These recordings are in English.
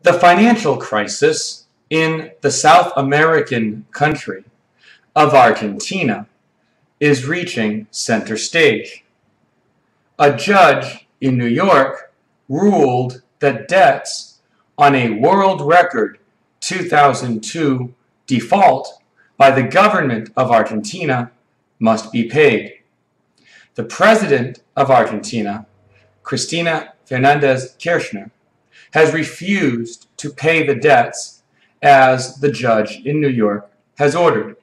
The financial crisis in the South American country of Argentina is reaching center stage. A judge in New York ruled that debts on a world record 2002 default by the government of Argentina must be paid. The president of Argentina, Cristina Fernández Kirchner, has refused to pay the debts as the judge in New York has ordered.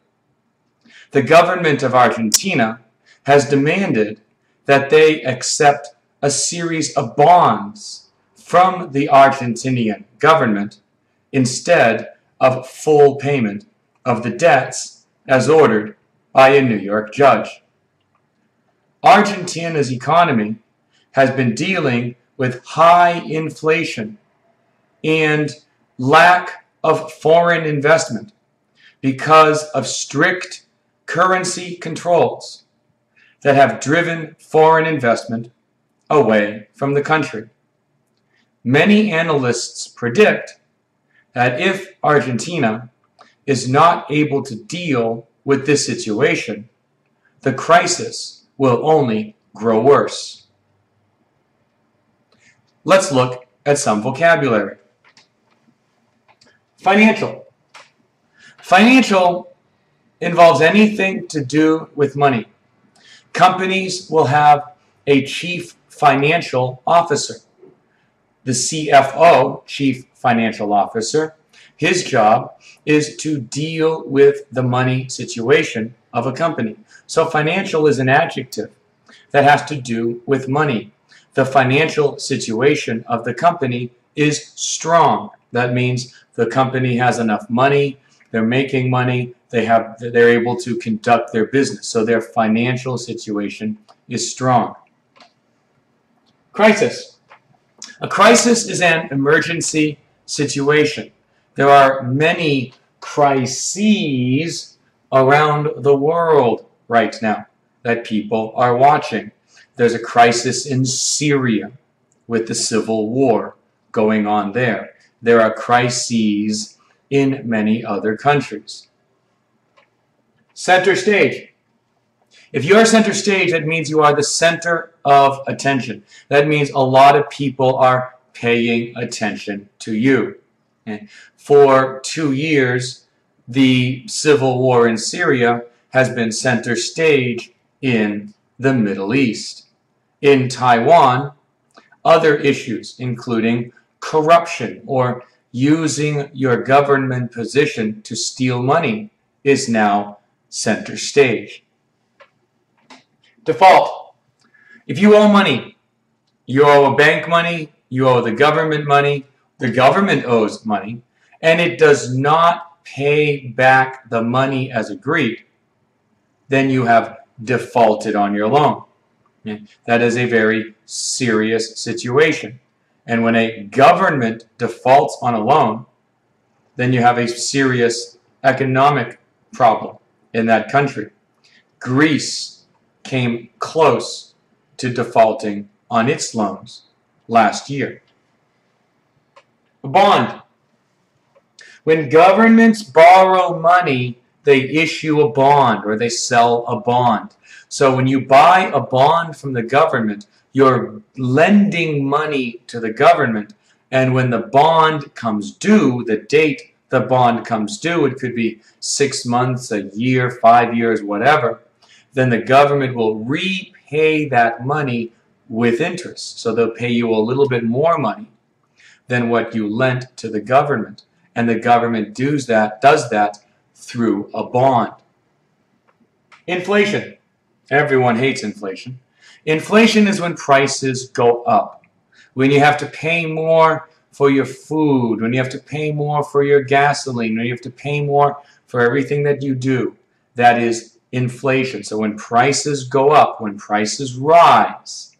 The government of Argentina has demanded that they accept a series of bonds from the Argentinian government instead of full payment of the debts as ordered by a New York judge. Argentina's economy has been dealing with high inflation and lack of foreign investment because of strict currency controls that have driven foreign investment away from the country. Many analysts predict that if Argentina is not able to deal with this situation, the crisis will only grow worse. Let's look at some vocabulary. Financial. Financial involves anything to do with money. Companies will have a chief financial officer. The CFO, Chief Financial Officer, his job is to deal with the money situation of a company. So financial is an adjective that has to do with money. The financial situation of the company is strong. That means the company has enough money, they're making money, they're able to conduct their business. So their financial situation is strong. Crisis. A crisis is an emergency situation. There are many crises around the world right now that people are watching. There's a crisis in Syria with the civil war going on there. There are crises in many other countries. Center stage. If you are center stage, that means you are the center of attention. That means a lot of people are paying attention to you. For 2 years, the civil war in Syria has been center stage in the Middle East. In Taiwan, other issues, including corruption or using your government position to steal money, is now center stage. Default. If you owe money, you owe a bank money, you owe the government owes money, and it does not pay back the money as agreed, then you have defaulted on your loan. That is a very serious situation. And when a government defaults on a loan, then you have a serious economic problem in that country. Greece came close to defaulting on its loans last year. A bond. When governments borrow money, they issue a bond or they sell a bond. So when you buy a bond from the government, you're lending money to the government, and when the bond comes due, the date the bond comes due, it could be 6 months, a year, 5 years, whatever, then the government will repay that money with interest. So they'll pay you a little bit more money than what you lent to the government, and the government does that through a bond. Inflation. Everyone hates inflation. Inflation is when prices go up, when you have to pay more for your food, when you have to pay more for your gasoline, when you have to pay more for everything that you do. That is inflation. So when prices go up, when prices rise,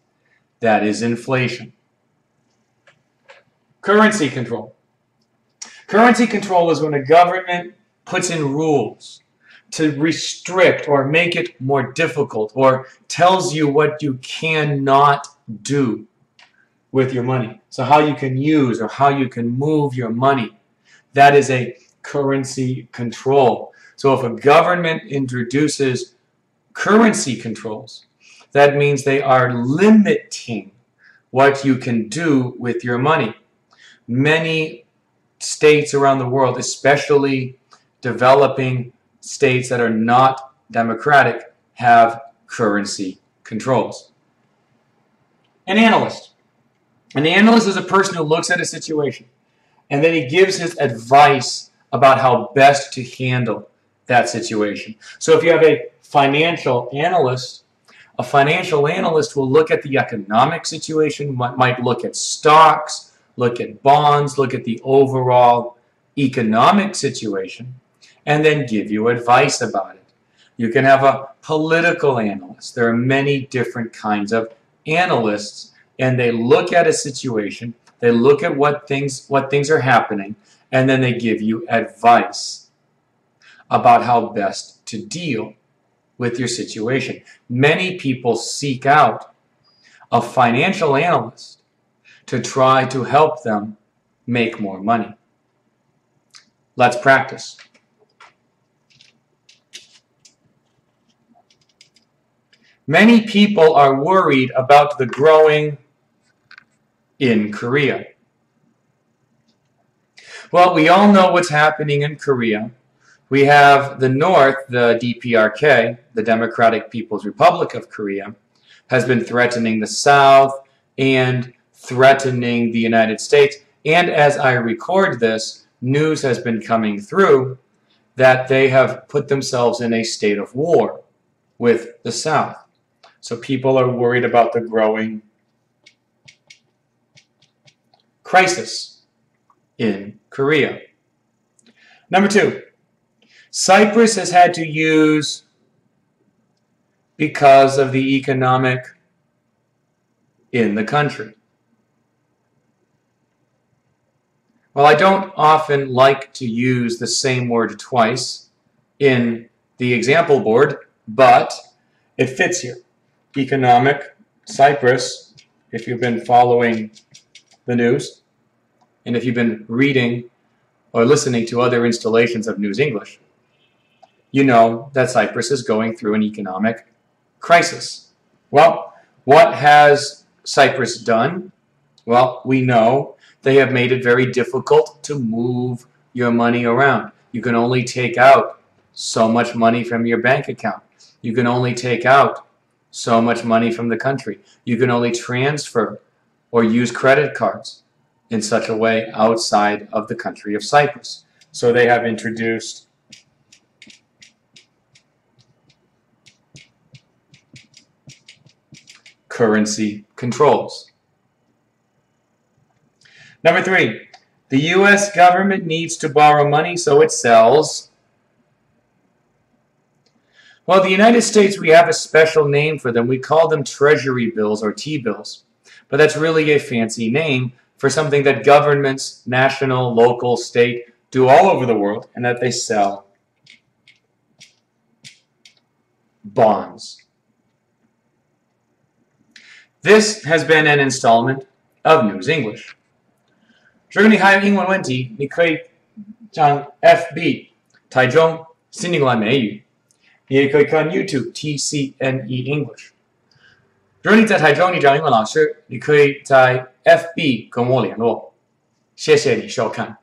that is inflation. Currency control. Currency control is when a government puts in rules to restrict or make it more difficult or tells you what you cannot do with your money. So how you can use or how you can move your money. That is a currency control. So if a government introduces currency controls, that means they are limiting what you can do with your money. Many states around the world, especially developing states that are not democratic, have currency controls. An analyst. An analyst is a person who looks at a situation and then he gives his advice about how best to handle that situation. So if you have a financial analyst will look at the economic situation, might look at stocks, look at bonds, look at the overall economic situation, and then give you advice about it. You can have a political analyst. There are many different kinds of analysts, and they look at a situation, they look at what things are happening, and then they give you advice about how best to deal with your situation. Many people seek out a financial analyst to try to help them make more money. Let's practice. Many people are worried about the growing in Korea. Well, we all know what's happening in Korea. We have the North, the DPRK, the Democratic People's Republic of Korea, has been threatening the South and threatening the United States. And as I record this, news has been coming through that they have put themselves in a state of war with the South. So people are worried about the growing crisis in Korea. Number two, Cyprus has had to use, because of the economic in the country. Well, I don't often like to use the same word twice in the example board, but it fits here. Economic, Cyprus, if you've been following the news, and if you've been reading or listening to other installations of News English, you know that Cyprus is going through an economic crisis. Well, what has Cyprus done? Well, we know they have made it very difficult to move your money around. You can only take out so much money from your bank account. You can only take out so much money from the country. You can only transfer or use credit cards in such a way outside of the country of Cyprus. So they have introduced currency controls. Number three, the U.S. government needs to borrow money, so it sells. Well, the United States, we have a special name for them. We call them treasury bills or T-bills. But that's really a fancy name for something that governments, national, local, state, do all over the world, and that they sell bonds. This has been an installment of News English. 如果你还有英文问题，你可以上 FB 台中新英文美语，你也可以看 YouTube TCNEEnglish。如果你在台中，你找英文老师，你可以在 FB 跟我联络。谢谢你收看。